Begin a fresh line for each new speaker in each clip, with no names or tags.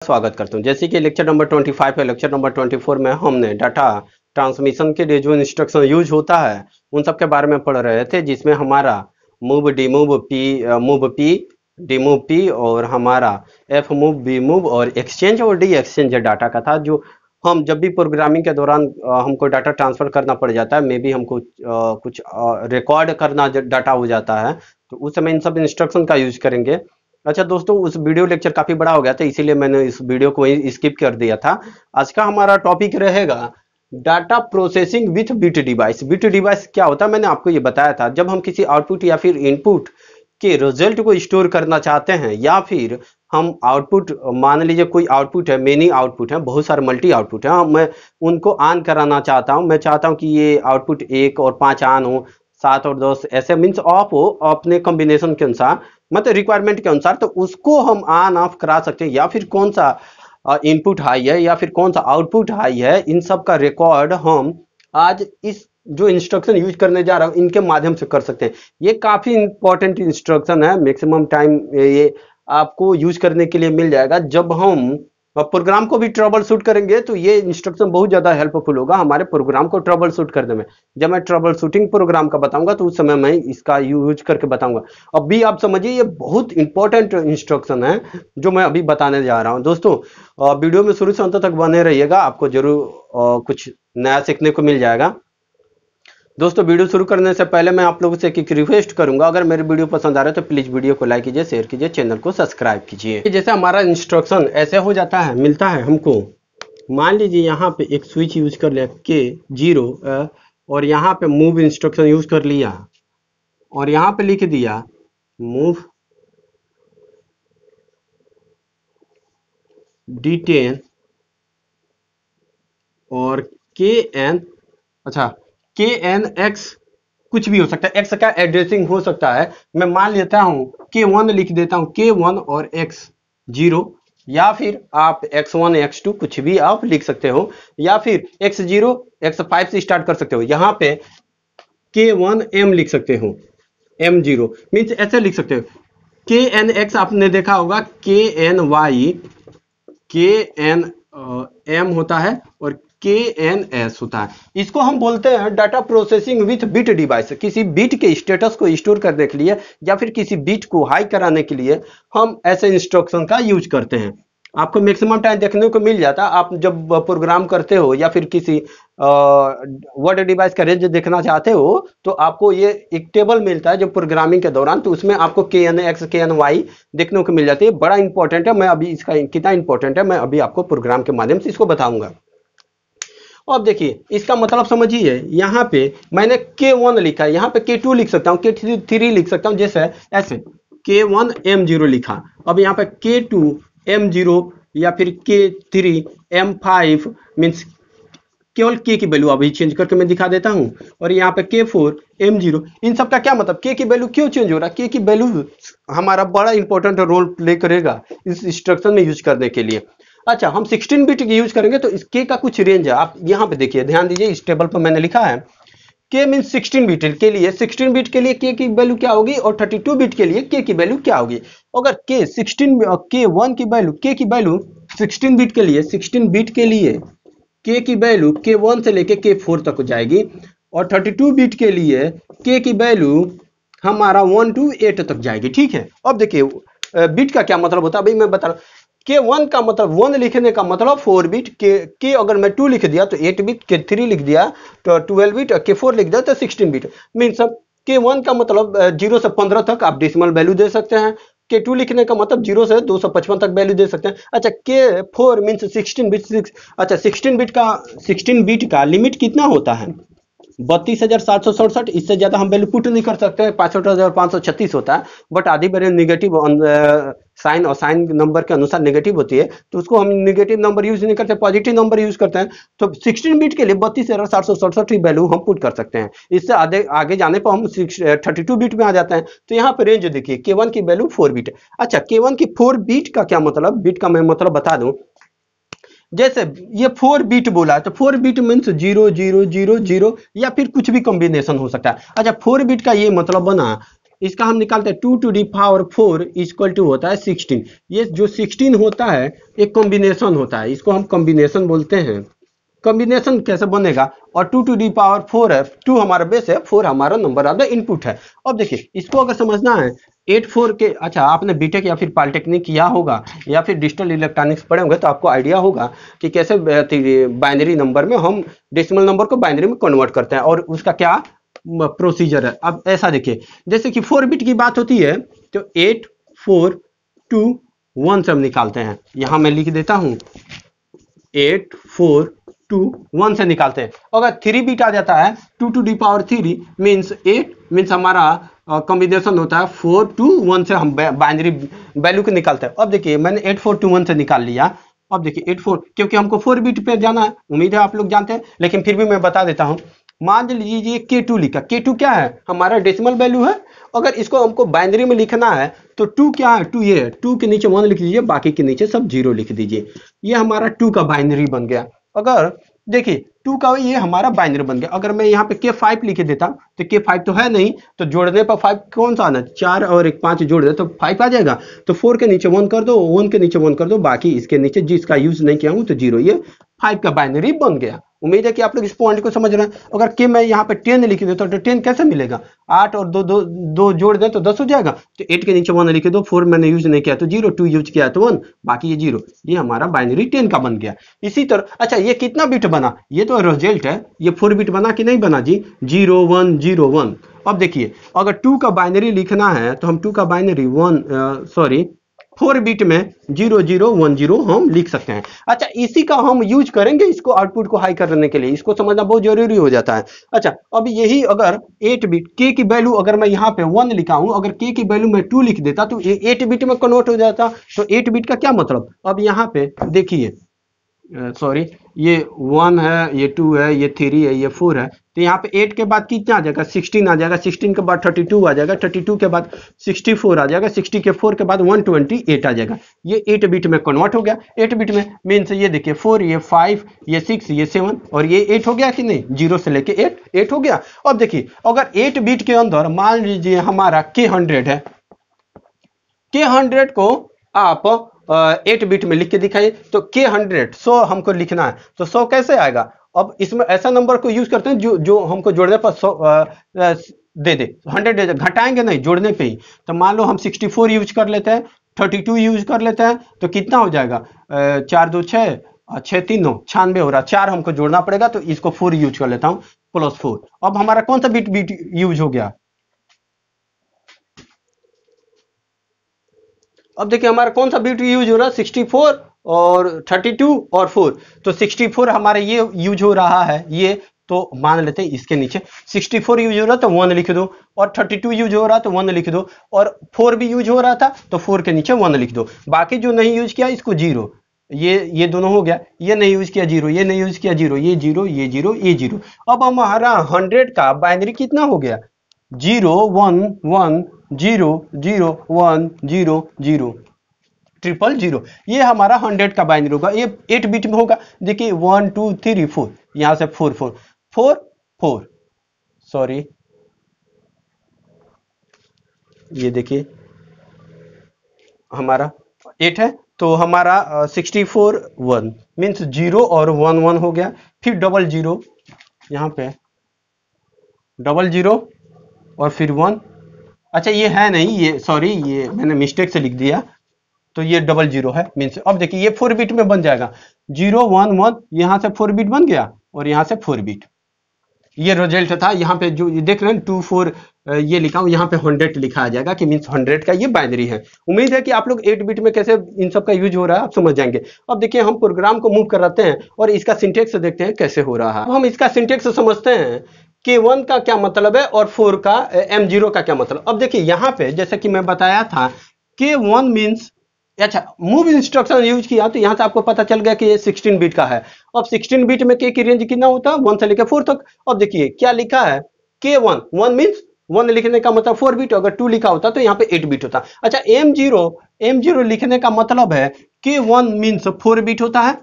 स्वागत करता हूं। जैसे कि लेक्चर नंबर 25 है, लेक्चर नंबर 24 में हमने डाटा ट्रांसमिशन के लिए जो इंस्ट्रक्शन यूज होता है उन सब के बारे में पढ़ रहे थे, जिसमें हमारा मूव पी डिमूव पी और हमारा एफ मूव बी मूव और एक्सचेंज और डी एक्सचेंज डाटा का था। जो हम जब भी प्रोग्रामिंग के दौरान हमको डाटा ट्रांसफर करना पड़ जाता है, मे बी हमको कुछ रिकॉर्ड करना डाटा हो जाता है, तो उस समय इन सब इंस्ट्रक्शन का यूज करेंगे। अच्छा दोस्तों, उस वीडियो लेक्चर काफी बड़ा हो गया था, इसीलिए मैंने इस वीडियो को वहीं स्किप कर दिया था। आज का हमारा टॉपिक रहेगा data processing with bit device. Bit device क्या होता है, मैंने आपको ये बताया था। जब हम किसी आउटपुट या फिर इनपुट के रिजल्ट को स्टोर करना चाहते हैं, या फिर हम आउटपुट, मान लीजिए कोई आउटपुट है, मेनी आउटपुट है, बहुत सारे मल्टी आउटपुट है, मैं उनको ऑन कराना चाहता हूं। मैं चाहता हूं कि ये आउटपुट 1 और 5 ऑन हो, 7 और 10 ऐसे मीन्स ऑफ हो अपने कॉम्बिनेशन के अनुसार, मतलब रिक्वायरमेंट के अनुसार। तो उसको हम ऑन ऑफ करा सकते हैं, या फिर कौन सा इनपुट हाई है या फिर कौन सा आउटपुट हाई है, इन सब का रिकॉर्ड हम आज इस जो इंस्ट्रक्शन यूज करने जा रहा हूं इनके माध्यम से कर सकते हैं। ये काफी इंपॉर्टेंट इंस्ट्रक्शन है। मैक्सिमम टाइम ये आपको यूज करने के लिए मिल जाएगा। जब हम प्रोग्राम को भी ट्रबल शूट करेंगे तो ये इंस्ट्रक्शन बहुत ज्यादा हेल्पफुल होगा हमारे प्रोग्राम को ट्रबल शूट करने में। जब मैं ट्रबल शूटिंग प्रोग्राम का बताऊंगा तो उस समय मैं इसका यूज करके बताऊंगा। अभी आप समझिए, ये बहुत इंपॉर्टेंट इंस्ट्रक्शन है जो मैं अभी बताने जा रहा हूं। दोस्तों, वीडियो में शुरू से अंत तक बने रहिएगा, आपको जरूर कुछ नया सीखने को मिल जाएगा। दोस्तों, वीडियो शुरू करने से पहले मैं आप लोगों से एक रिक्वेस्ट करूंगा, अगर मेरे वीडियो पसंद आ रहा है तो प्लीज वीडियो को लाइक कीजिए, शेयर कीजिए, चैनल को सब्सक्राइब कीजिए। जैसे हमारा इंस्ट्रक्शन ऐसे हो जाता है, मिलता है हमको। मान लीजिए यहाँ पे एक स्विच यूज कर लिया K0 और यहाँ पे मूव इंस्ट्रक्शन यूज कर लिया और यहाँ पे लिख दिया मूव D10 और KN, अच्छा KNX कुछ भी हो सकता है, X का एड्रेसिंग हो सकता है। मैं मान लेता हूं K1 लिख देता हूं, K1 और X0, या फिर आप X1 X2 कुछ भी आप लिख सकते हो, या फिर X0 X5 से स्टार्ट कर सकते हो। यहाँ पे K1M लिख सकते हो, M0 मीन्स ऐसे लिख सकते हो। KNX आपने देखा होगा, KNY KNM होता है और KNS होता है। इसको हम बोलते हैं data processing with bit device. किसी बिट के स्टेटस को स्टोर करने के लिए या फिर किसी बिट को हाई कराने के लिए हम ऐसे इंस्ट्रक्शन का यूज करते हैं। आपको मैक्सिमम टाइम देखने को मिल जाता है। आप जब प्रोग्राम करते हो या फिर किसी वर्ड डिवाइस का रेंज देखना चाहते हो तो आपको ये एक टेबल मिलता है जो प्रोग्रामिंग के दौरान, तो उसमें आपको KNX KNY देखने को मिल जाती है। बड़ा इंपॉर्टेंट है, मैं अभी इसका कितना इंपॉर्टेंट है मैं अभी आपको प्रोग्राम के माध्यम से इसको बताऊंगा। अब देखिए, इसका मतलब समझिए, यहाँ पे मैंने K1 लिखा है, यहाँ पे K2 लिख सकता हूँ, K3 लिख सकता हूँ, जैसे ऐसे K1 M0 लिखा। अब यहाँ पे K2 M0 या फिर K3 M5 मीन्स केवल K की वैल्यू अभी चेंज करके मैं दिखा देता हूँ। और यहाँ पे K4 M0, इन सब का क्या मतलब, K की वैल्यू क्यों चेंज हो रहा है? K की वैल्यू हमारा बड़ा इंपॉर्टेंट रोल प्ले करेगा इस इंस्ट्रक्शन में यूज करने के लिए। अच्छा, हम 16 बिट यूज करेंगे तो इस K का कुछ रेंज है। आप यहाँ पे देखिए, ध्यान दीजिए, इस टेबल पर मैंने लिखा है K मीन्स 16 बिट के लिए, 16 बिट के लिए K की वैल्यू क्या होगी और 32 बिट के लिए K की वैल्यू क्या होगी। अगर K1 की वैल्यू, K की वैल्यू 16 बिट के लिए, 16 बिट के लिए K की वैल्यू K1 से लेके K4 तक हो जाएगी, और 32 बिट के लिए K की वैल्यू हमारा 1 to 8 तक जाएगी। ठीक है, अब देखिए बिट का क्या मतलब होता है, अभी मैं बता रहा हूँ। K1 का मतलब 1 लिखने का मतलब 4 बिट, K अगर मैं 2 लिख दिया तो 8 बिट, K3 लिख दिया तो 12 बिट, K4 लिख दिया तो 16 बिट। मीन्स K1 का मतलब 0 से 15 तक आप डेसिमल वैल्यू दे सकते हैं। K2 लिखने का मतलब 0 से 255 तक वैल्यू दे सकते हैं। अच्छा, K4 मीन्स 16 बिट। अच्छा, 16 बिट का लिमिट कितना होता है? 32,767। इससे ज्यादा हम वैल्यू पुट नहीं कर सकते हैं। 65,536 होता है, बट आधी वैल्यू निगेटिव साइन और साइन नंबर के अनुसार नेगेटिव होती है, तो उसको हम नेगेटिव नंबर यूज नहीं करते, पॉजिटिव नंबर यूज करते हैं। तो 16 बिट के लिए 32,767 वैल्यू हम पुट कर सकते हैं। इससे आगे जाने पर हम 32 बिट में आ जाते हैं। तो यहाँ पे रेंज देखिए, K1 की वैल्यू 4 बिट। अच्छा, K1 की 4 बिट का क्या मतलब, बिट का मैं मतलब बता दूं। जैसे ये 4 बिट बोला है तो 4 बिट मीन्स 0 0 0 0 या फिर कुछ भी कॉम्बिनेशन हो सकता है। अच्छा, 4 बिट का ये मतलब बना इसका हम निकालते हैं 2 to the power 4 equal to होता है 16। ये जो 16 होता है एक कॉम्बिनेशन होता है, इसको हम कॉम्बिनेशन बोलते हैं। कॉम्बिनेशन कैसे बनेगा, और 2 टू दी पावर 4 है, 2 हमारा बेस है, 4 हमारा नंबर ऑफ द इनपुट है। अब देखिए इसको अगर समझना है 8 4 के, अच्छा आपने बीटेक या फिर पॉलिटेक्निक किया होगा या फिर डिजिटल इलेक्ट्रॉनिक्स पढ़े होंगे तो आपको आइडिया होगा कि कैसे बाइनरी नंबर में हम डेसिमल नंबर को बाइनरी में कन्वर्ट करते हैं और उसका क्या प्रोसीजर है। अब ऐसा देखिए, जैसे कि 4 बिट की बात होती है तो 8 4 2 1 से हम निकालते हैं। यहां मैं लिख देता हूं 8 4 2 1 से निकालते हैं। अगर 3 बिट आ जाता है 2 to the power 3 means 8 means हमारा कॉम्बिनेशन होता है 4 2 1 से हम बाइनरी वैल्यू को निकालते हैं। अब देखिए मैंने 8 4 2 1 से निकाल लिया। अब देखिए 8 4, क्योंकि हमको 4 बिट पे जाना है, उम्मीद है आप लोग जानते हैं, लेकिन फिर भी मैं बता देता हूं। मान लीजिए K2 लिखा, K2 क्या है, हमारा डेसिमल वैल्यू है। अगर इसको हमको बाइनरी में लिखना है तो 2 क्या है, 2 ये है, 2 के नीचे 1 लिख दीजिए, बाकी के नीचे सब 0 लिख दीजिए। ये हमारा 2 का बाइनरी बन गया। अगर देखिए 2 का ये हमारा बाइनरी बन गया। अगर मैं यहाँ पे K5 लिख देता तो K5 तो है नहीं, तो जोड़ने पर 5 कौन सा आना, 4 और एक 5 जोड़ दे तो 5 आ जाएगा। तो 4 के नीचे 1 कर दो, 1 के नीचे 1 कर दो, बाकी इसके नीचे जिसका यूज नहीं किया हूं तो 0। ये 5 का बाइनरी बन गया। उम्मीद है कि आप लोग इस पॉइंट को समझ रहे हैं। अगर के मैं यहाँ पे 10 लिख देता तो 10 कैसे मिलेगा, 8 और 2 जोड़ दें तो 10 हो जाएगा। तो 8 के नीचे 1 लिख दो, 4 मैंने यूज नहीं किया तो 0, 2 यूज किया तो 1, बाकी ये 0। ये हमारा बाइनरी 10 का बन गया। इसी तरह अच्छा ये कितना बिट बना, ये तो रिजल्ट है, ये 4 बिट बना कि नहीं बना जी, 0 1 0 1। अब देखिए अगर 2 का बाइनरी लिखना है तो हम 2 का बाइनरी 4 बिट में 0 0 1 0 हम लिख सकते हैं। अच्छा इसी का हम यूज करेंगे इसको आउटपुट को हाई करने के लिए, इसको समझना बहुत जरूरी हो जाता है। अच्छा अब यही अगर 8 बिट के की वैल्यू अगर मैं यहाँ पे 1 लिखा हूं, अगर के की वैल्यू मैं 2 लिख देता तो 8 बिट में कन्वर्ट हो जाता। तो 8 बिट का क्या मतलब, अब यहाँ पे देखिए सॉरी ये 1 है, ये 2 है, ये 3 है, ये 4 है। तो यहाँ पे 8 के बाद कितना आ जाएगा, 16 आ जाएगा, 16 के बाद 32 आ जाएगा, 32 के बाद 64 आ जाएगा, 60 के 4 के बाद 128 आ जाएगा। ये 8 बिट में कन्वर्ट हो गया। 8 बिट में मीन्स ये देखिए 4 ये 5 ये 6 ये 7 और ये 8 हो गया कि नहीं, 0 से लेके 8 हो गया। अब देखिए अगर 8 बिट के अंदर मान लीजिए हमारा K100 है, K100 को आप 8 बिट में लिख के दिखाइए। तो K100 100 हमको लिखना है तो 100 कैसे आएगा। अब इसमें ऐसा नंबर को यूज करते हैं जो हमको जोड़ने पर 100 दे दे, 100 दे दे, घटाएंगे नहीं जोड़ने पे ही। तो मान लो हम 64 यूज कर लेते हैं, 32 यूज कर लेते हैं, तो कितना हो जाएगा, 4 2 6 6 3 9 96 हो रहा, 4 हमको जोड़ना पड़ेगा। तो इसको 4 यूज कर लेता हूँ +4। अब हमारा कौन सा बिट यूज हो गया, अब देखिए हमारा कौन सा बिट यूज हो रहा है, 64 और 32 और 4। तो 64 हमारे ये यूज हो रहा है, ये तो मान लेते हैं इसके नीचे 64 यूज हो रहा है तो 1 लिख दो, और 32 यूज हो रहा है तो 1 लिख दो, और 4 भी यूज हो रहा था तो 4 के नीचे 1 लिख दो। बाकी जो नहीं यूज किया इसको 0, ये दोनों हो गया। ये नहीं यूज किया 0, ये नहीं यूज किया 0, ये 0 ये 0 ये 0। अब हमारा 100 का बाइनरी कितना हो गया, 0 1 1 0 0 1 0 0 000। ये हमारा 100 का बाइनरी होगा। ये 8 बिट में होगा। देखिए 1 2 3 4, यहां से 4 4 4 4 सॉरी ये देखिए हमारा 8 है तो हमारा 64 1 मीन्स 0 और 1 1 हो गया। फिर 00 यहाँ पे 00 और फिर 1। अच्छा ये है नहीं, ये सॉरी ये मैंने मिस्टेक से लिख दिया, तो ये 00 है मीन्स। अब देखिए ये 4 बिट में बन जाएगा, 0 1 1 यहाँ से 4 बिट बन गया और यहाँ से 4 बिट। ये रिजल्ट था। यहाँ पे जो ये देख रहे हैं 2 4 ये लिखा हूं, यहाँ पे 100 लिखा आ जाएगा कि मीन्स 100 का ये बाइनरी है। उम्मीद है कि आप लोग 8 बिट में कैसे इन सब का यूज हो रहा है आप समझ जाएंगे। अब देखिए हम प्रोग्राम को मूव कराते हैं और इसका सिंटेक्स देखते हैं कैसे हो रहा है। अब हम इसका सिंटेक्स समझते हैं, K1 का क्या मतलब है और 4 का M0 का क्या मतलब। अब देखिए यहाँ पे जैसे कि मैं बताया था K1 मीन्स, अच्छा मूव इंस्ट्रक्शन यूज किया तो यहाँ से आपको पता चल गया कि ये 16 बिट का है। अब 16 बिट में K की रेंज कितना होता है, 1 से लेकर 4 तक। अब देखिए क्या लिखा है, K1 1 मीन्स 1 लिखने का मतलब 4 बिट, अगर 2 लिखा होता तो यहाँ पे 8 बिट होता। अच्छा M0 लिखने का मतलब है K1 मीन्स 4 बिट होता है,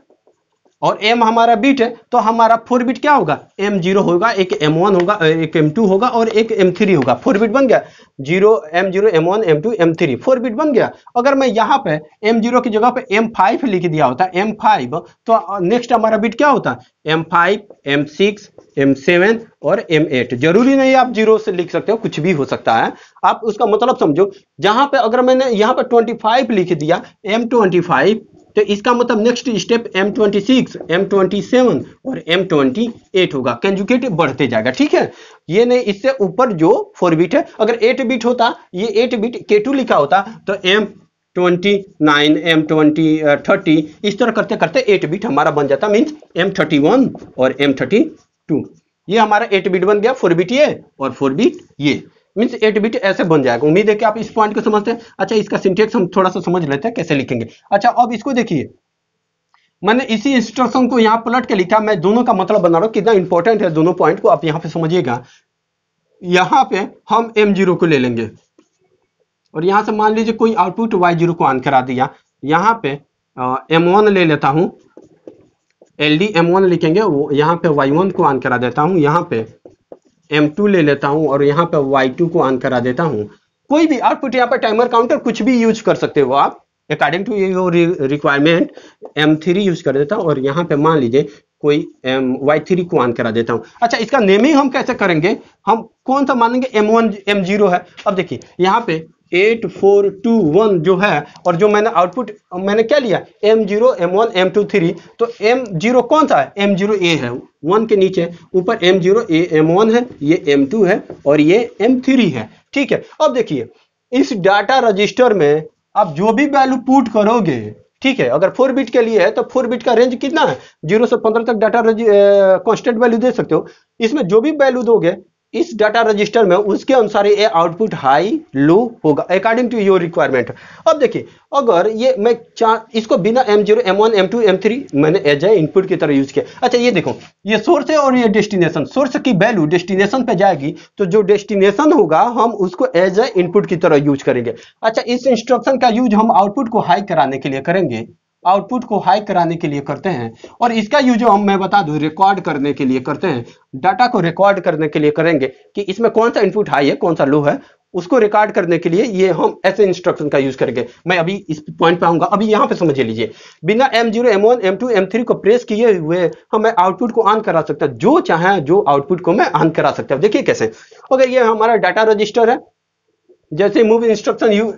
और m हमारा बिट है, तो हमारा 4 बिट क्या होगा, m0 होगा, एक m1 होगा, एक m2 होगा और एक m3 होगा। 4 बिट बन गया, 0 m0 m1 m2 m3, 4 bit बन गया। अगर मैं यहाँ पे m0 की जगह पे m5 लिख दिया होता, m5, तो नेक्स्ट हमारा बिट क्या होता, m5 m6 m7 और m8। जरूरी नहीं आप 0 से लिख सकते हो, कुछ भी हो सकता है, आप उसका मतलब समझो। जहां पे अगर मैंने यहाँ पे 25 लिख दिया, m25, तो इसका मतलब नेक्स्ट स्टेप M26 M27 और M28 होगा, कंजुगेट बढ़ते जाएगा। ठीक है, ये नहीं, इससे ऊपर जो 4 बिट है, अगर 8 बिट होता, ये 8 बिट K2 लिखा होता, तो M29 M20 30 इस तरह करते करते 8 बिट हमारा बन जाता, मीन्स M31 और M32। ये हमारा 8 बिट बन गया, 4 बिट ये और 4 बिट ये, मीन्स 8 बिट ऐसे बन जाएगा। उम्मीद है कि आप इस पॉइंट को समझते हैं। अच्छा, इसका सिंटेक्स हम थोड़ा सा समझ लेते हैं कैसे लिखेंगे। अच्छा, अब इसको देखिए, मैंने इसी इंस्ट्रक्शन को यहाँ पलट के लिखा, मैं दोनों का मतलब बना रहा हूँ, कितना इंपॉर्टेंट है दोनों पॉइंट को आप यहाँ पे समझिएगा। यहाँ पे हम M0 को ले लेंगे और यहाँ से मान लीजिए कोई आउटपुट Y0 को ऑन करा दिया। यहाँ पे M1 ले लेता हूँ, LD M1 लिखेंगे, वो यहाँ पे Y1 को ऑन करा देता हूँ, यहाँ पे M2 ले लेता हूं और यहाँ पे Y2 को ऑन करा देता हूं। कोई भी आउटपुट, यहाँ पे टाइमर काउंटर कुछ भी यूज कर सकते हो आप, according to your requirement. M3 use कर देता हूं और यहाँ पे मान लीजिए कोई Y3 को ऑन करा देता हूं। अच्छा, इसका नेमिंग हम कैसे करेंगे, हम कौन सा मानेंगे, M1 M0 है। अब देखिए यहाँ पे 8421 जो है, और जो मैंने आउटपुट मैंने क्या लिया, M0 M1 M2 3, तो M0 कौन सा है, M0A है, 1 के नीचे, ऊपर M0A M1 है, ये M2 है और ये M3 है। ठीक है, अब देखिए इस डाटा रजिस्टर में आप जो भी वैल्यू पुट करोगे, ठीक है, अगर 4 बिट के लिए है तो 4 बिट का रेंज कितना है, 0 से 15 तक डाटा कांस्टेंट वैल्यू दे सकते हो। इसमें जो भी वैल्यू दोगे इस डाटा रजिस्टर में, उसके अनुसार ये आउटपुट हाई लो होगा, अकॉर्डिंग टू योर रिक्वायरमेंट। अब देखिए, अगर ये मैं इसको बिना M0 M1 M2 M3 मैंने एज ए इनपुट की तरह यूज किया। अच्छा, ये देखो, ये सोर्स है और ये डेस्टिनेशन, सोर्स की वैल्यू डेस्टिनेशन पे जाएगी, तो जो डेस्टिनेशन होगा हम उसको एज ए इनपुट की तरह यूज करेंगे। अच्छा, इस इंस्ट्रक्शन का यूज हम आउटपुट को हाई कराने के लिए करेंगे, आउटपुट को हाई कराने के लिए करते हैं। और इसका यूज हम, मैं बता दूं, रिकॉर्ड करने के लिए करते हैं, डाटा को रिकॉर्ड करने के लिए करेंगे कि इसमें कौन सा इनपुट हाई है कौन सा लो है, उसको रिकॉर्ड करने के लिए ये हम ऐसे इंस्ट्रक्शन का यूज करेंगे। मैं अभी इस पॉइंट पे आऊंगा, अभी यहाँ पे समझ लीजिए, बिना M0 M1 M2 M3 को प्रेस किए हुए हम आउटपुट को ऑन करा सकते हैं, जो चाहे जो आउटपुट को मैं ऑन करा सकता हूं। देखिए कैसे, अगर ये हमारा डाटा रजिस्टर है, जैसे मूव इंस्ट्रक्शन यू।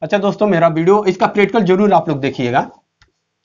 अच्छा दोस्तों, मेरा वीडियो इसका प्रैक्टिकल जरूर आप लोग देखिएगा,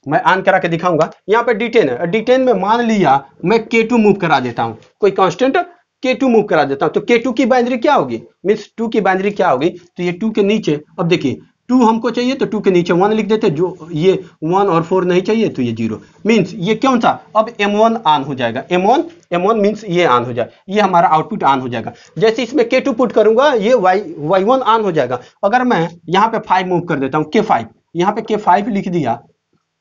मैं ऑन करा के दिखाऊंगा। यहाँ पे D10 है, D10 में मान लिया मैं K2 मूव करा देता हूँ, कोई कांस्टेंट K2 मूव करा देता हूँ, तो K2 की बाइनरी क्या होगी, मीन्स 2 की बाइनरी क्या होगी, तो ये 2 के नीचे, अब देखिए 2 हमको चाहिए तो 2 के नीचे 1 लिख देते, जो ये 1 और 4 नहीं चाहिए तो ये 0, मीन्स ये कौन सा, अब M1 ऑन हो जाएगा, M1 मीन्स ये ऑन हो जाए, ये हमारा आउटपुट ऑन हो जाएगा। जैसे इसमें K2 पुट करूंगा ये Y1 ऑन हो जाएगा। अगर मैं यहाँ पे 5 मूव कर देता हूँ, K5, यहाँ पे K5 लिख दिया,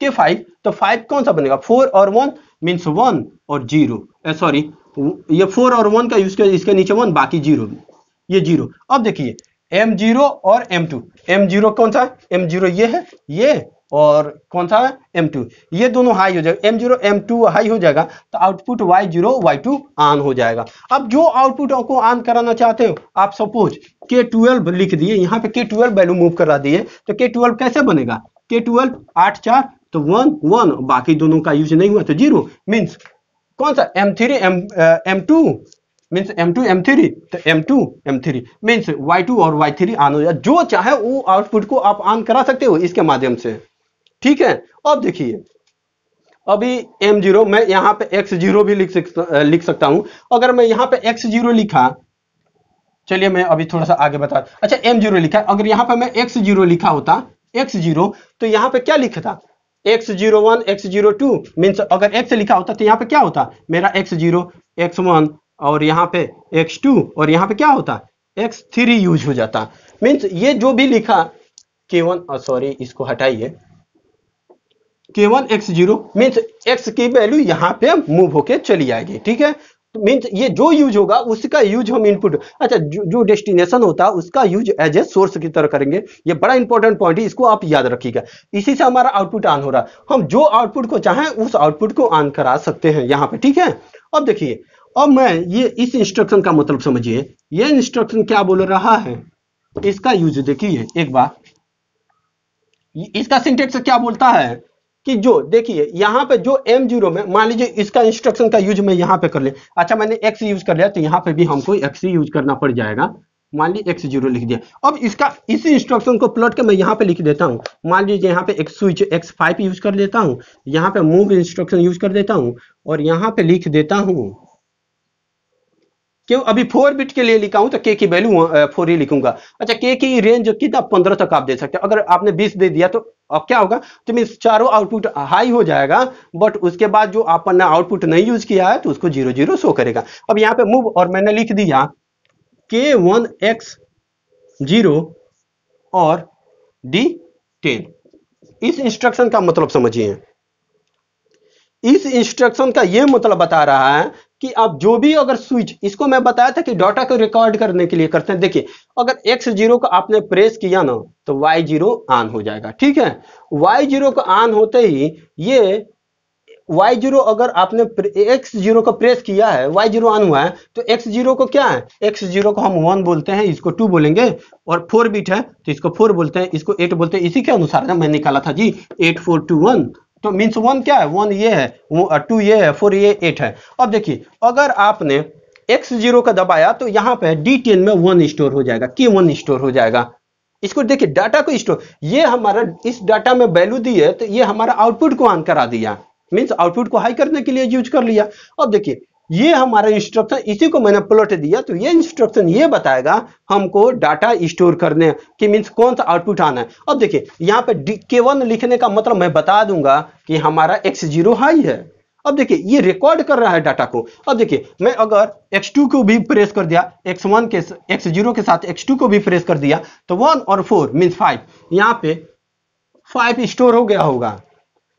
K5, तो 5 कौन सा बनेगा, 4 और 1 मीन्स 1 और 0, सॉरी ये 4 और 1 का यूज कर, इसके नीचे 1 बाकी 0, ये 0। अब देखिए M0 और M2, M0 कौन सा है, M0 ये है, ये, और कौन सा है M2, ये दोनों हाई हो जाएगा, M0 M2 हाई हो जाएगा, तो आउटपुट Y0 Y2 ऑन हो जाएगा। अब जो आउटपुट को ऑन कराना चाहते हो, आप सपोज K12 लिख दिए, यहाँ पे K12 वैल्यू मूव करा दिए, तो K12 कैसे बनेगा, K12 8 4 तो 1 1, बाकी दोनों का यूज नहीं हुआ तो 0, मीन्स कौन सा M3 M2 means M2 M3, तो M2 M3 मीन्स Y2 और Y3 ऑन हो जाए, जो चाहे वो आउटपुट को आप ऑन करा सकते हो इसके माध्यम से। ठीक है, अब देखिए, अभी M0 मैं यहाँ पे X0 भी लिख सकता हूं। अगर मैं यहाँ पे X0 लिखा, चलिए मैं अभी थोड़ा सा आगे बता, अच्छा M0 लिखा, अगर यहाँ पे मैं X0 लिखा होता, X0, तो यहाँ पे क्या लिखा था, X01 X02, मीन्स अगर X लिखा होता तो यहाँ पे क्या होता, मेरा X0 X1 और यहाँ पे X2 और यहाँ पे क्या होता, X3 यूज हो जाता। मीन्स ये जो भी लिखा K1, सॉरी इसको हटाइए, K1 X0 मीन्स X की वैल्यू यहाँ पे मूव होके चली आएगी। ठीक है, तो मीन्स ये जो यूज होगा उसका यूज हम इनपुट, अच्छा जो डेस्टिनेशन होता है उसका यूज एज ए सोर्स की तरह करेंगे। ये बड़ा इंपॉर्टेंट पॉइंट है, इसको आप याद रखिएगा। इसी से हमारा आउटपुट ऑन हो रहा है, हम जो आउटपुट को चाहें उस आउटपुट को ऑन करा सकते हैं यहाँ पे, ठीक है। अब देखिए, अब मैं ये इस इंस्ट्रक्शन का मतलब समझिए, ये इंस्ट्रक्शन क्या बोल रहा है, इसका यूज देखिए एक बार। इसका सिंटेक्स क्या बोलता है कि जो देखिए यहाँ पे जो M0 में मान लीजिए इसका इंस्ट्रक्शन का यूज मैं यहाँ पे कर ले, अच्छा मैंने x यूज कर लिया तो यहाँ पे भी हमको x यूज करना पड़ जाएगा। मान लीजिए x0 लिख दिया, अब इसका इसी इंस्ट्रक्शन को प्लॉट के मैं यहाँ पे लिख देता हूँ। मान लीजिए यहाँ पे x स्विच x5 यूज कर लेता हूँ, यहाँ पे मूव इंस्ट्रक्शन यूज कर देता हूँ और यहाँ पे लिख देता हूँ, क्यों अभी 4 बिट के लिए लिखा हूं तो k की वैल्यू 4 ही लिखूंगा। अच्छा k की रेंज कितना 15 तक आप दे सकते हो, अगर आपने 20 दे दिया तो अब क्या होगा, तो मीन्स चारों आउटपुट हाई हो जाएगा, बट उसके बाद जो आपने आउटपुट नहीं यूज किया है तो उसको 0 शो करेगा। अब यहाँ पे मूव और मैंने लिख दिया k1x0 और d10। इस इंस्ट्रक्शन का मतलब समझिए, इस इंस्ट्रक्शन का यह मतलब बता रहा है कि आप जो भी अगर स्विच, इसको मैं बताया था कि डाटा को रिकॉर्ड करने के लिए करते हैं। देखिए अगर x0 को आपने प्रेस किया ना तो y0 ऑन हो जाएगा, ठीक है। y0 को ऑन होते ही ये y0 अगर आपने x0 को प्रेस किया है, y0 ऑन हुआ है, तो x0 को क्या है, x0 को हम 1 बोलते हैं, इसको 2 बोलेंगे, और 4 बिट है तो इसको 4 बोलते हैं, इसको 8 बोलते हैं। इसी के अनुसार मैं निकाला था जी 8421, तो मीन्स 1 क्या है, 1 ये है, 2 ये है, 4 ये 8 है। अब देखिए अगर आपने x0 का दबाया तो यहाँ पे d10 में 1 स्टोर हो जाएगा, k1 स्टोर हो जाएगा। इसको देखिए डाटा को स्टोर, ये हमारा इस डाटा में वैल्यू दी है तो ये हमारा आउटपुट को ऑन करा दिया, मीन्स आउटपुट को हाई करने के लिए यूज कर लिया। अब देखिए ये हमारा इंस्ट्रक्शन, इसी को मैंने प्लॉट दिया तो ये इंस्ट्रक्शन ये बताएगा हमको डाटा स्टोर करने की, मीन्स कौन सा आउटपुट आना है। अब देखिए यहाँ पे k1 लिखने का मतलब मैं बता दूंगा कि हमारा x0 हाई है। अब देखिए ये रिकॉर्ड कर रहा है डाटा को। अब देखिए मैं अगर x2 को भी प्रेस कर दिया, x1 के x0 के साथ x2 को भी प्रेस कर दिया तो 1 और 4 मीन्स 5, यहाँ पे 5 स्टोर हो गया होगा।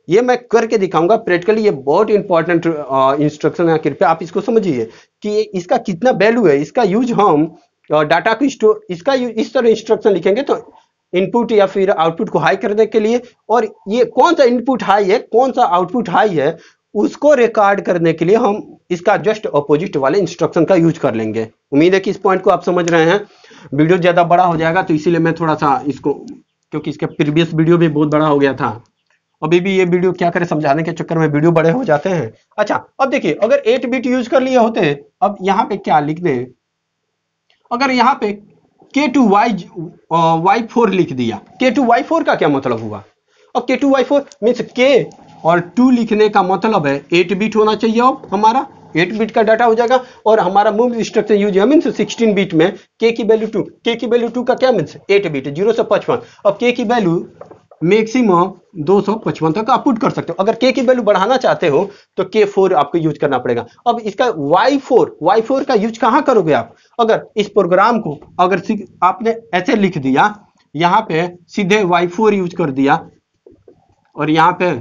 ये मैं करके दिखाऊंगा प्रैक्टिकली, ये बहुत इंपॉर्टेंट इंस्ट्रक्शन है, कृपया आप इसको समझिए कि इसका कितना वैल्यू है। इसका यूज हम डाटा को स्टोर, इसका इस तरह इंस्ट्रक्शन लिखेंगे तो इनपुट या फिर आउटपुट को हाई करने के लिए, और ये कौन सा इनपुट हाई है कौन सा आउटपुट हाई है उसको रिकॉर्ड करने के लिए हम इसका जस्ट अपोजिट वाले इंस्ट्रक्शन का यूज कर लेंगे। उम्मीद है कि इस पॉइंट को आप समझ रहे हैं। वीडियो ज्यादा बड़ा हो जाएगा तो इसीलिए मैं थोड़ा सा इसको, क्योंकि इसका प्रीवियस वीडियो भी बहुत बड़ा हो गया था, अभी भी ये वीडियो क्या करें समझाने के चक्कर में वीडियो बड़े हो जाते हैं। अच्छा अब देखिए अगर 8 बिट यूज कर लिए होते, अब यहाँ पे क्या लिख दें, अगर यहाँ पे k2y4 लिख दिया, k2y4 का क्या मतलब हुआ, अब k2y4 मीन्स k और 2 लिखने का मतलब है 8 बिट होना चाहिए। अब हमारा 8 बिट का डाटा हो जाएगा, और हमारा मूव इंस्ट्रक्शन यूज है मीन्स 16 बिट में k की वैल्यू 2, k की वैल्यू 2 का क्या मीन्स 8 बिट 0 से 55। अब k की वैल्यू मैक्सिमम 255 तक आप पुट कर सकते हो। अगर k की वैल्यू बढ़ाना चाहते हो तो k4 आपको यूज करना पड़ेगा। अब इसका y4 का यूज कहां करोगे आप, अगर इस प्रोग्राम को अगर आपने ऐसे लिख दिया, यहाँ पे सीधे y4 यूज कर दिया और यहाँ पे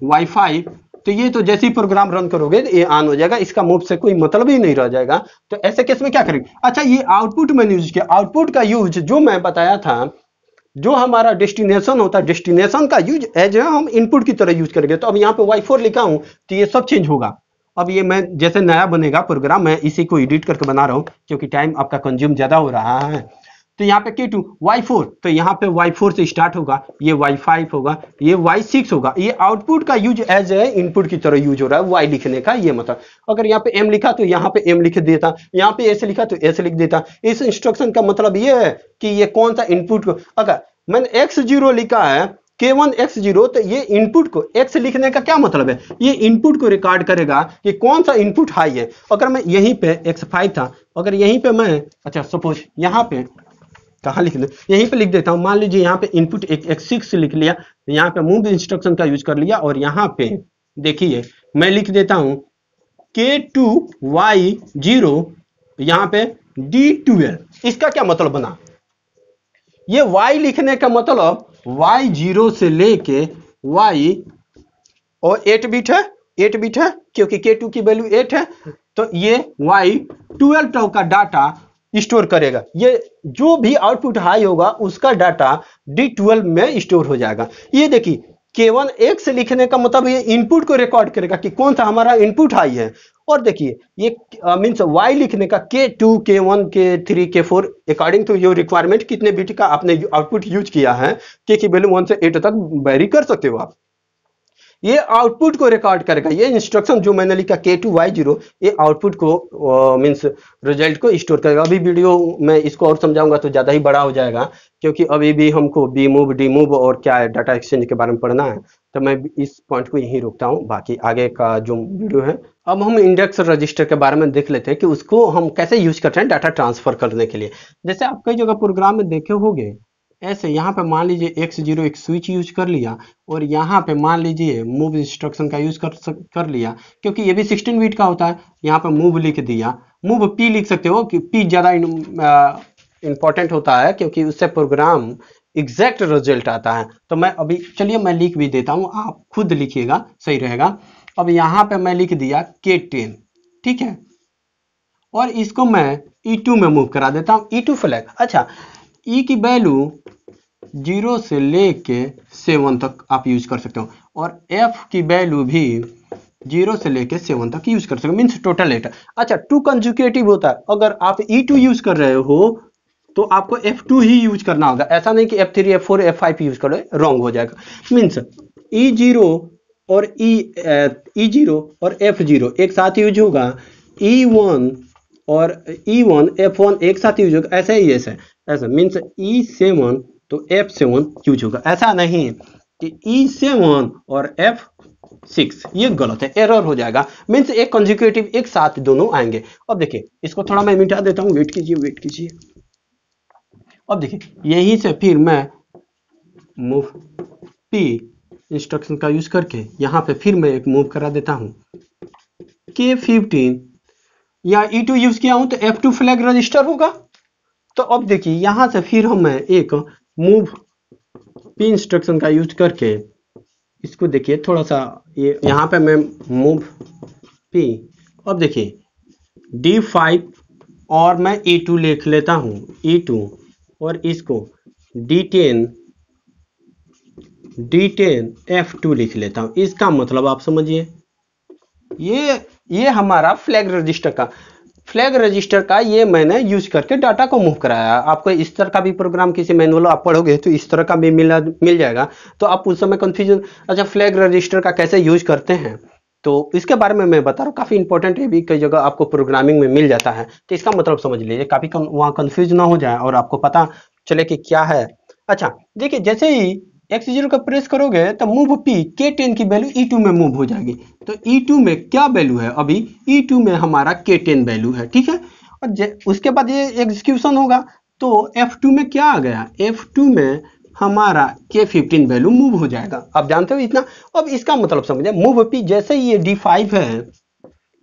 y5, तो ये तो जैसे ही प्रोग्राम रन करोगे ये ऑन हो जाएगा, इसका मूव से कोई मतलब ही नहीं रह जाएगा। तो ऐसे केस में क्या करेंगे, अच्छा ये आउटपुट मैंने यूज किया, आउटपुट का यूज जो मैं बताया था, जो हमारा डेस्टिनेशन होता है डेस्टिनेशन का यूज एज हम इनपुट की तरह यूज करेंगे। तो अब यहाँ पे y4 लिखा हूं तो ये सब चेंज होगा। अब ये मैं जैसे नया बनेगा प्रोग्राम, मैं इसी को एडिट करके बना रहा हूं क्योंकि टाइम आपका कंज्यूम ज्यादा हो रहा है। तो यहाँ पे k2 y4, तो यहाँ पे y4 से स्टार्ट होगा, ये y5 होगा, ये y6 होगा। ये आउटपुट का यूज एज ए इनपुट की तरह यूज हो रहा है y लिखने का, ये मतलब अगर यहाँ पे m लिखा तो यहाँ पे m लिख देता, यहाँ पे s लिखा तो s लिख देता। इस इंस्ट्रक्शन का मतलब ये है कि ये कौन सा इनपुट को, अगर मैंने x0 लिखा है k1 x0, तो ये इनपुट को x लिखने का क्या मतलब है, ये इनपुट को रिकॉर्ड करेगा कि कौन सा इनपुट हाई है। अगर मैं यहीं पे x5 था, अगर यहीं पे मैं, अच्छा सपोज यहाँ पे कहाँ लिख दे, यहीं पे लिख देता हूँ, मान लीजिए यहाँ पे इनपुट x6 लिख लिया, यहाँ पे मूव इंस्ट्रक्शन का यूज कर लिया, और यहाँ पे देखिए मैं लिख देता हूँ k2y0, यहाँ पे d12। इसका क्या मतलब बना, ये y लिखने का मतलब y0 से लेके y, और 8 बिट है, 8 बिट है क्योंकि k2 की वैल्यू 8 है, तो ये y 12 टाउ का डाटा स्टोर करेगा। ये जो भी आउटपुट हाई होगा उसका डाटा D12 में स्टोर हो जाएगा। ये देखिए K1 X लिखने का मतलब ये इनपुट को रिकॉर्ड करेगा कि कौन सा हमारा इनपुट हाई है। और देखिए ये मीन्स Y लिखने का K2 K1 K3 K4 according to your requirement, कितने बिट का आपने आउटपुट यूज किया है, K की वैल्यू 1 से 8 तक वेरी कर सकते हो आप। ये आउटपुट को रिकॉर्ड करेगा। ये इंस्ट्रक्शन जो मैंने लिखा K2Y0 ये आउटपुट को मीन्स रिजल्ट को स्टोर करेगा। अभी वीडियो में इसको और समझाऊंगा तो ज़्यादा ही बड़ा हो जाएगा, क्योंकि अभी भी हमको बी मूव डी मूव और क्या है डाटा एक्सचेंज के बारे में पढ़ना है। तो मैं इस पॉइंट को यहीं रोकता हूँ, बाकी आगे का जो वीडियो है। अब हम इंडेक्स रजिस्टर के बारे में देख लेते हैं कि उसको हम कैसे यूज करते हैं डाटा ट्रांसफर करने के लिए। जैसे आप कई जगह प्रोग्राम में देखे होंगे, ऐसे यहाँ पे मान लीजिए X0 एक स्विच यूज कर लिया और यहाँ पे मान लीजिए मूव इंस्ट्रक्शन का यूज कर लिया, क्योंकि ये भी 16 बिट का होता है। यहाँ पे मूव लिख दिया, मूव P लिख सकते हो कि P ज़्यादा इंपॉर्टेंट होता है क्योंकि उससे प्रोग्राम एग्जैक्ट रिजल्ट आता है। तो मैं अभी चलिए मैं लिख भी देता हूँ, आप खुद लिखिएगा सही रहेगा। अब यहाँ पे मैं लिख दिया K10, ठीक है, और इसको मैं E2 में मूव करा देता हूँ। E2 फ्लैग, अच्छा E की वैल्यू 0 से लेके 7 तक आप यूज कर सकते हो और F की वैल्यू भी 0 से लेके 7 तक यूज कर सकते हो, मीन्स टोटल 8। अच्छा 2 कंजुकेटिव होता है, अगर आप E2 यूज कर रहे हो तो आपको F2 ही यूज करना होगा। ऐसा नहीं कि F3 F4 F5 यूज करो, रॉन्ग हो जाएगा। मीन्स E0 और E0 और F0 एक साथ यूज होगा, E1 और E1 F1 एक साथ यूज होगा, ऐसा ही ऐसा मीन्स E7 तो F7 यूज होगा। ऐसा नहीं कि E7 और F6, ये गलत है, एरर हो जाएगा। मीन्स एक कंजुकेटिव एक साथ दोनों आएंगे। अब देखिए इसको थोड़ा मैं मिटा देता हूँ, वेट कीजिए। अब देखिए यहीं से फिर मैं मूव P इंस्ट्रक्शन का यूज करके यहाँ पे फिर मैं एक मूव करा देता हूँ K15 या E2 यूज किया हूँ तो F2 फ्लैग रजिस्टर होगा। तो अब देखिए यहाँ से फिर हम एक मूव P इंस्ट्रक्शन का यूज करके इसको देखिए थोड़ा सा, ये यहाँ पे मैं मूव P, अब देखिए D5 और मैं E2 लिख लेता हूँ, E2 और इसको D10 F2 लिख लेता हूँ। इसका मतलब आप समझिए ये हमारा फ्लैग रजिस्टर का ये मैंने यूज करके डाटा को मूव कराया। आपको इस तरह का भी प्रोग्राम किसी मैनुअल आप पढ़ोगे तो इस तरह का भी मिल जाएगा, तो आप उस समय कंफ्यूजन। अच्छा फ्लैग रजिस्टर का कैसे यूज करते हैं तो इसके बारे में मैं बता रहा हूँ, काफ़ी इंपॉर्टेंट है, भी कई जगह आपको प्रोग्रामिंग में मिल जाता है। तो इसका मतलब समझ लीजिए, काफ़ी वहाँ कन्फ्यूज ना हो जाए और आपको पता चले कि क्या है। अच्छा देखिए जैसे ही X0 का प्रेस करोगे तो मूव P K10 की वैल्यू E2 में मूव हो जाएगी। तो E2 में क्या वैल्यू है, अभी E2 में हमारा K10 वैल्यू है, ठीक है। और उसके बाद ये एग्जीक्यूशन होगा तो F2 में क्या आ गया, F2 में हमारा K15 वैल्यू मूव हो जाएगा। आप जानते हो इतना। अब इसका मतलब समझे, मूव P जैसे ये D5 है,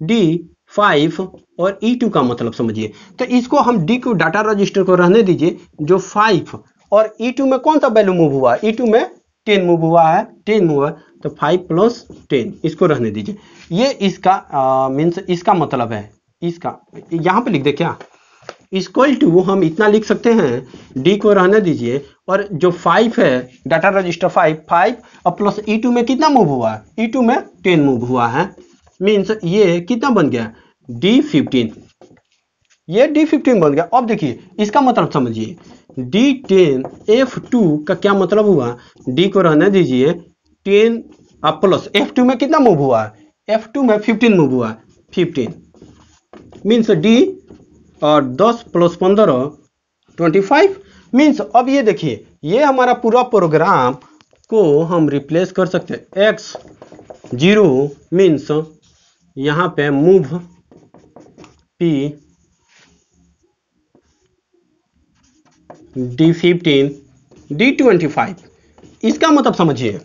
D5 और E2 का मतलब समझिए। तो इसको हम D को डाटा रजिस्टर को रहने दीजिए, जो 5 और E2 में कौन सा वैल्यू मूव हुआ, E2 में 10 मूव हुआ है, 10 मूव है तो 5 + 10 इसको रहने दीजिए। ये इसका मीन्स इसका मतलब है, इसका यहाँ पे लिख दे क्या, इक्वल टू हम इतना लिख सकते हैं, D को रहने दीजिए और जो 5 है डाटा रजिस्टर 5 और प्लस E2 में कितना मूव हुआ है, E2 में 10 मूव हुआ है। मीन्स ये कितना बन गया, D15, ये D15 बन गया। अब देखिए इसका मतलब समझिए, D10 F2 का क्या मतलब हुआ, D को रहने दीजिए 10 प्लस F2 में कितना मूव हुआ है, F2 में 15 मूव हुआ है, 15 मीन्स D और 10 + 15 25 मीन्स। अब ये देखिए ये हमारा पूरा प्रोग्राम को हम रिप्लेस कर सकते हैं। X0 मीन्स यहाँ पे मूव P D15 D25, इसका मतलब समझिए।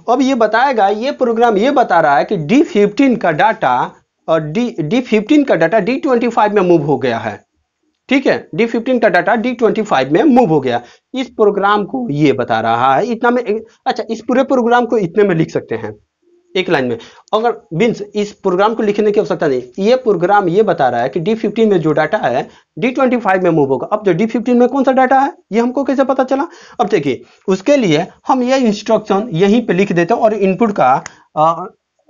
अब ये बताएगा, ये प्रोग्राम ये बता रहा है कि D15 का डाटा और D15 का डाटा D25 में मूव हो गया है, ठीक है। D15 का डाटा D25 में मूव हो गया, इस प्रोग्राम को ये बता रहा है इतना में। अच्छा इस पूरे प्रोग्राम को इतने में लिख सकते हैं, एक लाइन में। अगर मीन्स इस प्रोग्राम को लिखने की आवश्यकता नहीं, ये प्रोग्राम ये बता रहा है कि D15 में जो डाटा है D25 में मूव होगा। अब जो D15 में कौन सा डाटा है ये हमको कैसे पता चला? अब देखिए, उसके लिए हम ये इंस्ट्रक्शन यहीं पे लिख देते हैं और इनपुट का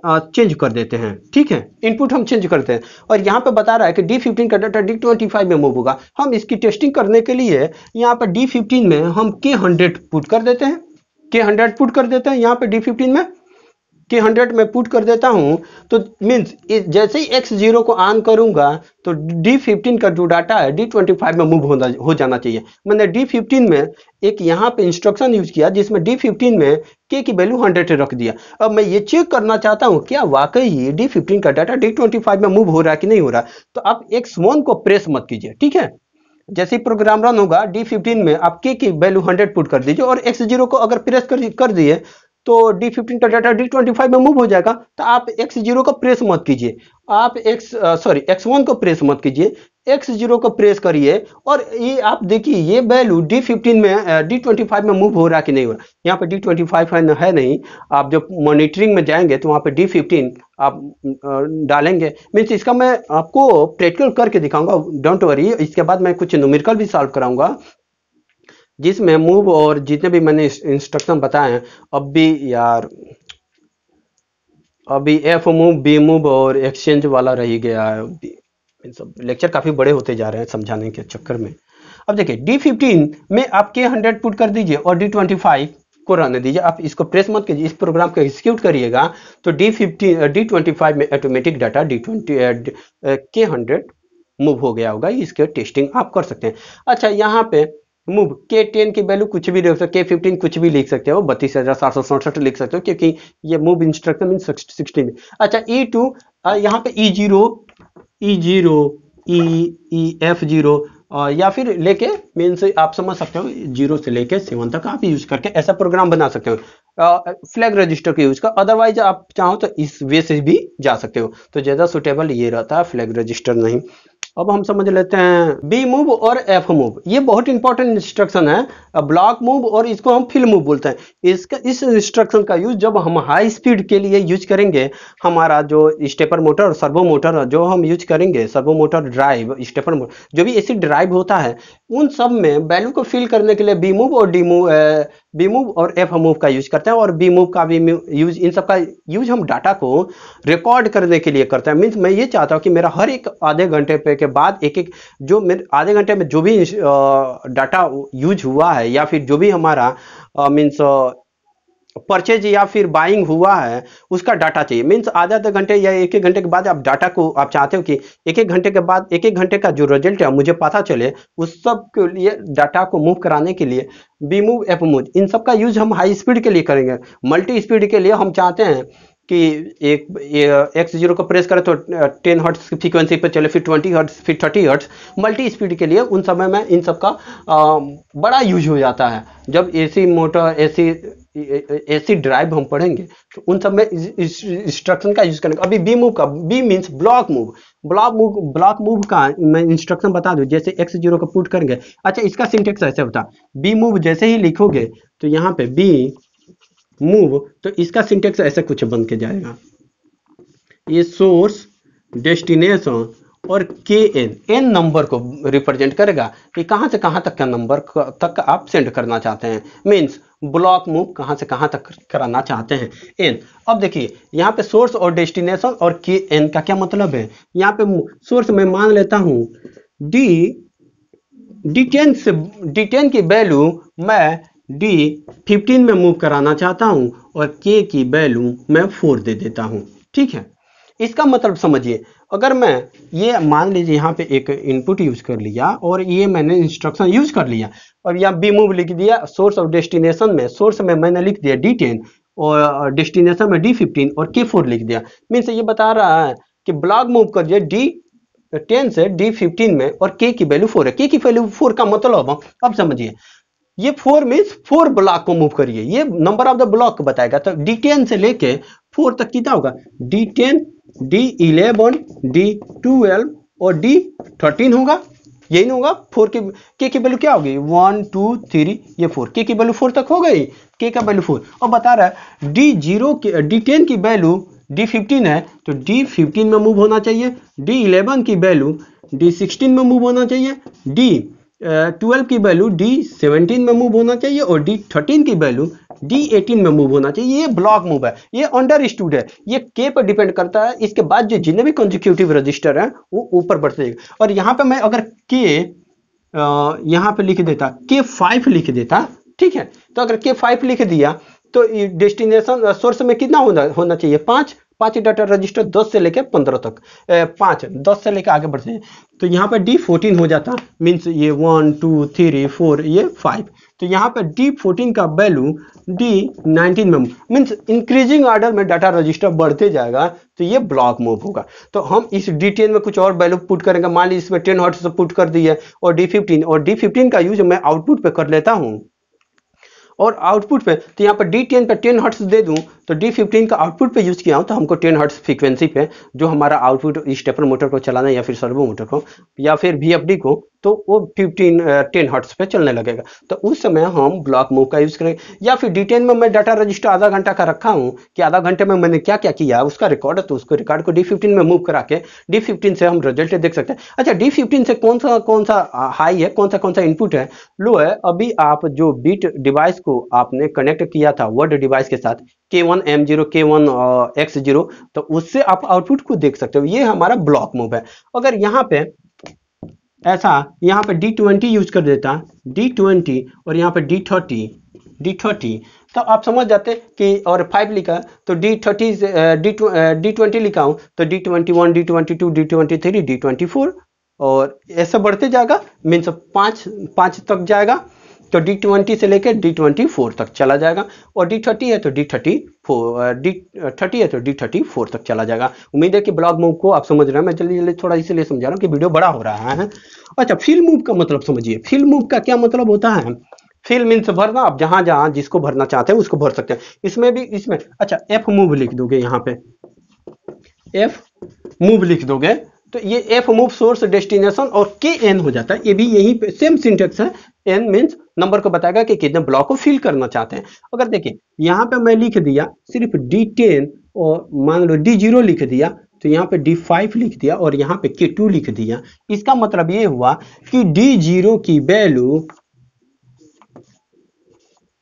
चेंज कर देते हैं। ठीक है, इनपुट हम चेंज करते हैं और यहाँ पे बता रहा है कि D15 का डाटा D25 में मूव होगा। हम इसकी टेस्टिंग करने के लिए यहाँ पे D15 में हम K100 पुट कर देते हैं, K100 पुट कर देते हैं यहाँ पे D15 में K100 में पुट कर देता हूं। तो मीन्स जैसे ही X0 को ऑन करूंगा तो D15 का जो डाटा है D25 में मूव हो जाना चाहिए। मैंने D15 में एक यहाँ पे इंस्ट्रक्शन यूज किया जिसमें D15 में K की वैल्यू 100 रख दिया। अब मैं ये चेक करना चाहता हूँ क्या वाकई ये D15 का डाटा D25 में मूव हो रहा है कि नहीं हो रहा। तो आप X1 को प्रेस मत कीजिए, ठीक है। जैसे ही प्रोग्राम रन होगा D15 में आप K की वैल्यू 100 पुट कर दीजिए और X0 को अगर प्रेस कर दिए तो D15 का डाटा D25 में मूव हो जाएगा। तो आप X0 को प्रेस मत कीजिए, आप X1 को प्रेस मत कीजिए, X0 को प्रेस करिए और ये आप देखिए ये वैल्यू D15 में D25 में मूव हो रहा है कि नहीं हो रहा। यहाँ पे D25 है नहीं। आप जब मॉनिटरिंग में जाएंगे तो वहाँ पे D15 आप डालेंगे। मीन्स इसका मैं आपको प्रैक्टिकल करके दिखाऊंगा, डोंट वरी। इसके बाद मैं कुछ न्यूमेरिकल भी सॉल्व कराऊंगा जिसमें मूव और जितने भी मैंने इंस्ट्रक्शन बताए हैं। अब भी यार अभी F मूव, B मूव और एक्सचेंज वाला रह गया है। सब लेक्चर काफी बड़े होते जा रहे हैं समझाने के चक्कर में। अब देखिए D15 में आप K100 पुट कर दीजिए और D25 को रहने दीजिए। आप इसको प्रेस मत कीजिए, इस प्रोग्राम को एग्जीक्यूट करिएगा तो D25 में ऑटोमेटिक डाटा K100 मूव हो गया होगा। इसके टेस्टिंग आप कर सकते हैं। अच्छा, यहाँ पे मूव K10 की वैल्यू कुछ भी लिख सकते हो, K15 कुछ भी लिख सकते हो, 32,767 लिख सकते हो क्योंकि ये मूव इंस्ट्रक्शन मीन 16 में। अच्छा, E2 यहाँ पे E0 F0 या फिर लेके मीन्स आप समझ सकते हो 0 से लेके 7 तक आप यूज करके ऐसा प्रोग्राम बना सकते हो फ्लैग रजिस्टर के यूज का। अदरवाइज आप चाहो तो इस वे से भी जा सकते हो। तो ज्यादा सुटेबल ये रहता है, फ्लैग रजिस्टर नहीं। अब हम समझ लेते हैं बी मूव और एफ मूव। ये बहुत इंपॉर्टेंट इंस्ट्रक्शन है, ब्लॉक मूव और इसको हम फिल मूव बोलते हैं। इस इंस्ट्रक्शन का यूज जब हम हाई स्पीड के लिए यूज करेंगे, हमारा जो स्टेपर मोटर और सर्वो मोटर जो हम यूज करेंगे, servo motor drive, stepper motor, जो भी ऐसी ड्राइव होता है, उन सब में वैल्यू को फिल करने के लिए बी मूव और बी मूव और एफ मूव का यूज करते हैं। और बी मूव का भी यूज, इन सब का यूज हम डाटा को रिकॉर्ड करने के लिए करते हैं। मीन्स मैं ये चाहता हूँ कि मेरा हर एक आधे घंटे पे के बाद एक जो मेरे आधे घंटे में जो भी डाटा यूज हुआ है या फिर जो भी हमारा मीन्स परचेज या फिर बाइंग हुआ है उसका डाटा चाहिए। मीन्स आधे आधे घंटे या एक एक घंटे के बाद आप डाटा को आप चाहते हो कि एक एक घंटे के बाद एक एक घंटे का जो रिजल्ट है मुझे पता चले। उस सब के लिए डाटा को मूव कराने के लिए बी मूव एफ मूव, इन सब का यूज हम हाई स्पीड के लिए करेंगे। मल्टी स्पीड के लिए हम चाहते हैं कि एक X0 को प्रेस करें तो 10 हर्ट्ज की फ्रीक्वेंसी पर चले, फिर 20 हर्ट्ज, फिर 30 हर्ट्ज। मल्टी स्पीड के लिए उन समय में इन सब का बड़ा यूज हो जाता है। जब एसी मोटर, एसी ड्राइव हम पढ़ेंगे तो उन सब में इंस्ट्रक्शन का यूज करेंगे। अभी बी मूव का, B means block move. Block move का मैं इंस्ट्रक्शन बता दूं। जैसे X0 को पुट करेंगे, अच्छा इसका सिंटेक्स ऐसे होता है, बी मूव जैसे ही लिखोगे तो यहाँ पे बी मूव, तो इसका सिंटेक्स ऐसे कुछ बन के जाएगा। ये सोर्स, डेस्टिनेशन और एन नंबर को रिप्रेजेंट करेगा कि कहां से कहां तक का नंबर तक आप सेंड करना चाहते हैं। मींस ब्लॉक मूव कहां से कहां तक कराना चाहते हैं, एन। अब देखिए यहाँ पे सोर्स और डेस्टिनेशन और एन का क्या मतलब है। यहाँ पे सोर्स में मान लेता हूं D10 की वैल्यू मैं D15 में मूव कराना चाहता हूं और K की वैल्यू मैं 4 दे देता हूं। ठीक है, इसका मतलब समझिए। अगर मैं ये मान लीजिए यहाँ पे एक इनपुट यूज कर लिया और ये मैंने इंस्ट्रक्शन यूज कर लिया और यहाँ बी मूव लिख दिया। सोर्स और डेस्टिनेशन में, सोर्स में मैंने लिख दिया D10 और डेस्टिनेशन में D15 और K4 लिख दिया। मीन्स ये बता रहा है कि ब्लॉक मूव करिए D10 से D15 में और K की वैल्यू 4 है। K की वैल्यू 4 का मतलब अब समझिए, ये 4 मीन्स 4 ब्लॉक को मूव करिए। ये नंबर ऑफ द ब्लॉक बताएगा। तो D10 से लेके 4 तक कितना होगा, D10, D11, D12 और D13 होगा। यही ना होगा। 4 की वैल्यू क्या होगी 1 2 3 ये 4, के की वैल्यू 4 तक हो गई, के का वैल्यू 4। और बता रहा है D0 की D10 की वैल्यू D15 है तो D15 में मूव होना चाहिए, D11 की वैल्यू D16 में मूव होना चाहिए, D12 की वैल्यू D17 में मूव होना चाहिए और D13 की वैल्यू D18 में मूव होना चाहिए। ये ब्लॉक मूव है, ये अंडरस्टूड है, ये के पर डिपेंड करता है। इसके बाद जो जितने भी कॉन्जिक्यूटिव रजिस्टर हैं वो ऊपर बढ़ते जाएगा। और यहाँ पे मैं अगर के यहाँ पे लिख देता K5 लिख देता, ठीक है, तो अगर K5 लिख दिया तो डेस्टिनेशन सोर्स में कितना होना चाहिए 5 डाटा रजिस्टर 10 से लेकर 15 तक, 10 से लेकर आगे बढ़ते हैं तो यहाँ पर D14 हो जाता, मीन्स ये 1 2 3 4 ये 5, तो यहाँ पर D14 का वैल्यू D19 में मीन्स इंक्रीजिंग ऑर्डर में डाटा रजिस्टर बढ़ते जाएगा तो ये ब्लॉक मूव होगा। तो हम इस D10 में कुछ और वैल्यू पुट करेंगे, मान लीजिए इसमें 10 हर्ट्ज पुट कर दिए और D15 का यूज मैं आउटपुट पे कर लेता हूँ और आउटपुट पे तो यहाँ पर D10 पे 10 हर्ट्ज दे दूं तो D15 का आउटपुट पे यूज किया हूं तो हमको 10 हर्ट्ज फ्रीक्वेंसी पे जो हमारा आउटपुट स्टेपर मोटर को चलाना है या फिर सर्वो मोटर को या फिर VFD को, तो वो 10 हर्ट्ज पे चलने लगेगा। तो उस समय हम ब्लॉक मूव का यूज करेंगे। या फिर D10 में मैं डाटा रजिस्टर आधा घंटा का रखा हूं कि आधा घंटे में मैंने क्या क्या किया उसका रिकॉर्ड है, तो उसको रिकॉर्ड को D15 में मूव करा के D15 से हम रिजल्ट देख सकते हैं। अच्छा, D15 से कौन सा हाई है, कौन सा इनपुट है, लो है। अभी आप जो बीट डिवाइस को आपने कनेक्ट किया था वर्ड डिवाइस के साथ K1 M0 K1 X0, तो उससे आप आउटपुट को देख सकते हो। ये हमारा ब्लॉक मूव है। अगर यहाँ पे ऐसा यहाँ पे D20 यूज कर देता D20 और यहाँ पे D30 तो आप समझ जाते कि, और 5 लिखा तो D30 D20 लिखा हूं तो D21 D22 D23 D24 और ऐसा बढ़ते जाएगा, मीन्स 5 तक जाएगा तो D20 से लेकर D24 तक चला जाएगा और D30 है तो D30 है तो D34 तक चला जाएगा। उम्मीद है कि ब्लॉक मूव को आप समझ रहे हैं। मैं जल्दी थोड़ा इसलिए समझा रहा हूँ कि वीडियो बड़ा हो रहा है। अच्छा, फिल मूव का मतलब समझिए। फिल मूव का क्या मतलब होता है? फिल मीन्स भरना, आप जहां जहां जिसको भरना चाहते हैं उसको भर सकते हैं। इसमें अच्छा F मूव लिख दोगे, यहाँ पे F मूव लिख दोगे तो ये F मूव सोर्स डेस्टिनेशन और KN हो जाता है। ये भी यही पे सेम सिंटेक्स है। N मीन्स नंबर को बताएगा कि कितने ब्लॉक को फिल करना चाहते हैं। अगर देखिए यहाँ पे मैं लिख दिया सिर्फ D10 और मान लो D0 लिख दिया तो यहाँ पे D5 लिख दिया और यहाँ पे K2 लिख दिया। इसका मतलब ये हुआ कि D0 की वैल्यू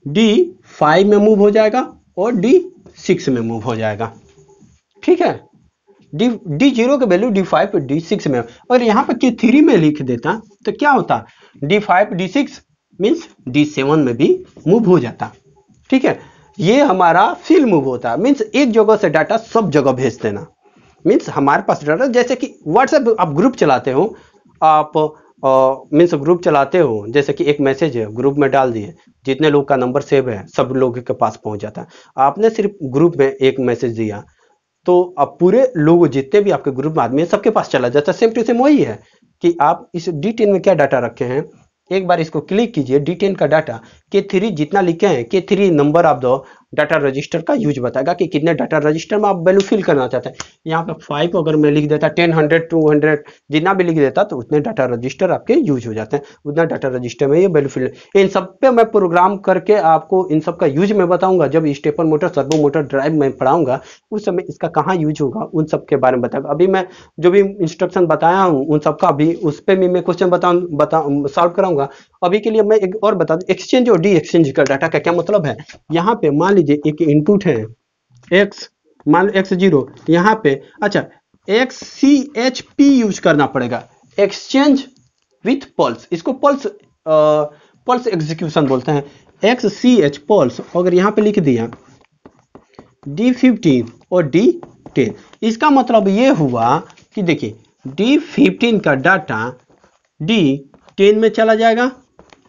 D5 में मूव हो जाएगा और D6 में मूव हो जाएगा, ठीक है। D0 का वैल्यू D5 D6 में, और यहाँ पे K3 में लिख देता तो क्या होता D5 D6 मीन्स D7 में भी मूव हो जाता, ठीक है। ये हमारा फिल मूव होता है, मीन्स एक जगह से डाटा सब जगह भेज देना। मीन्स हमारे पास डाटा, जैसे कि व्हाट्सएप आप ग्रुप चलाते हो, आप मीन्स ग्रुप चलाते हो, जैसे कि एक मैसेज है ग्रुप में डाल दिए, जितने लोग का नंबर सेव है सब लोगों के पास पहुंच जाता है। आपने सिर्फ ग्रुप में एक मैसेज दिया तो अब पूरे लोग जितने भी आपके ग्रुप में आदमी है सबके पास चला जाता है। सेम टू सेम वही है कि आप इस D10 में क्या डाटा रखे हैं, एक बार इसको क्लिक कीजिए। D10 का डाटा K3 जितना लिखे हैं, K3 number of the data register का यूज बताएगा कि कितने डाटा रजिस्टर में आप वैल्यू फिल करना चाहते हैं। यहाँ पे 5 अगर मैं लिख देता, 10 100 200 जितना भी लिख देता तो उतने डाटा रजिस्टर आपके यूज हो जाते हैं। उतना डाटा रजिस्टर में ये वैल्यू फिल, इन सब पे मैं प्रोग्राम करके आपको इन सब का यूज मैं बताऊंगा। जब stepper motor servo motor drive में पढ़ाऊंगा उस समय इसका कहाँ यूज होगा उन सब के बारे में बताऊंगा। अभी मैं जो भी इंस्ट्रक्शन बताया हूँ उन सबका अभी उस पर भी मैं क्वेश्चन सॉल्व कराऊंगा। अभी के लिए मैं एक और बता दूं, एक्सचेंज और डी एक्सचेंज का डाटा का क्या मतलब है। यहाँ पे मान लीजिए एक इनपुट है x, मान लो x0, यहाँ पे अच्छा XCHP यूज करना पड़ेगा, एक्सचेंज विथ पल्स। इसको पल्स एग्जीक्यूशन बोलते हैं, XCH पल्स। अगर यहाँ पे लिख दिया D15 और D10, इसका मतलब ये हुआ कि देखिए D15 का डाटा D10 में चला जाएगा,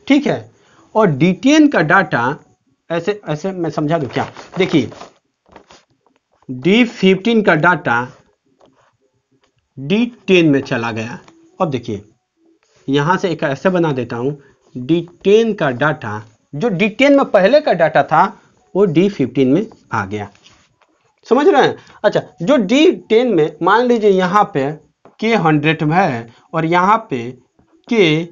ठीक है, और D10 का डाटा ऐसे मैं समझा दूं क्या, देखिए D15 का डाटा D10 में चला गया। अब देखिए यहां से एक ऐसे बना देता हूं, D10 का डाटा जो D10 में पहले का डाटा था वो D15 में आ गया, समझ रहे हैं। अच्छा, जो D10 में मान लीजिए यहाँ पे K100 है और यहाँ पे के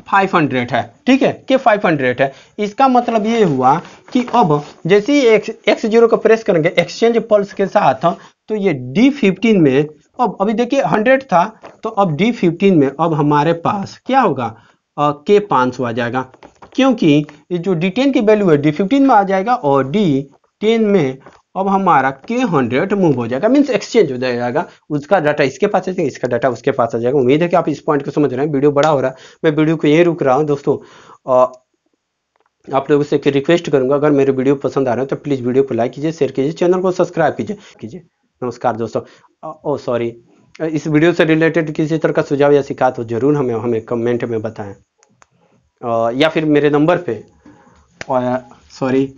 500 है, ठीक है, के 500 है। इसका मतलब ये हुआ कि अब जैसे ही x0 को प्रेस करेंगे एक्सचेंज पल्स के साथ, तो ये D15 में अब अभी देखिए 100 था, तो अब D15 में अब हमारे पास क्या होगा, के 500 आ जाएगा, क्योंकि ये जो D10 की वैल्यू है D15 में आ जाएगा और D10 में अब हमारा K100 मूव हो जाएगा, मीन्स एक्सचेंज हो जाएगा, उसका डाटा इसके पास आ जाएगा, इसका डाटा उसके पास आ जाएगा। उम्मीद है कि आप इस पॉइंट को समझ रहे हैं। वीडियो बड़ा हो रहा है, मैं वीडियो को यहीं रुक रहा हूँ दोस्तों। आप लोगों से एक रिक्वेस्ट करूंगा, अगर मेरे वीडियो पसंद आ रहे हो तो प्लीज़ वीडियो को लाइक कीजिए, शेयर कीजिए, चैनल को सब्सक्राइब कीजिए। नमस्कार दोस्तों। ओ सॉरी, इस वीडियो से रिलेटेड किसी तरह का सुझाव या शिकायत हो जरूर हमें कमेंट में बताएं, या फिर मेरे नंबर पे सॉरी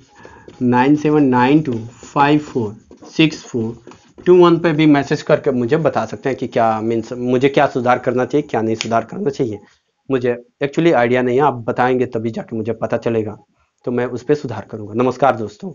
9792546421 पे भी मैसेज करके मुझे बता सकते हैं कि क्या मीन्स मुझे क्या सुधार करना चाहिए, क्या नहीं सुधार करना चाहिए। मुझे एक्चुअली आइडिया नहीं है, आप बताएंगे तभी जाके मुझे पता चलेगा, तो मैं उस पर सुधार करूंगा। नमस्कार दोस्तों।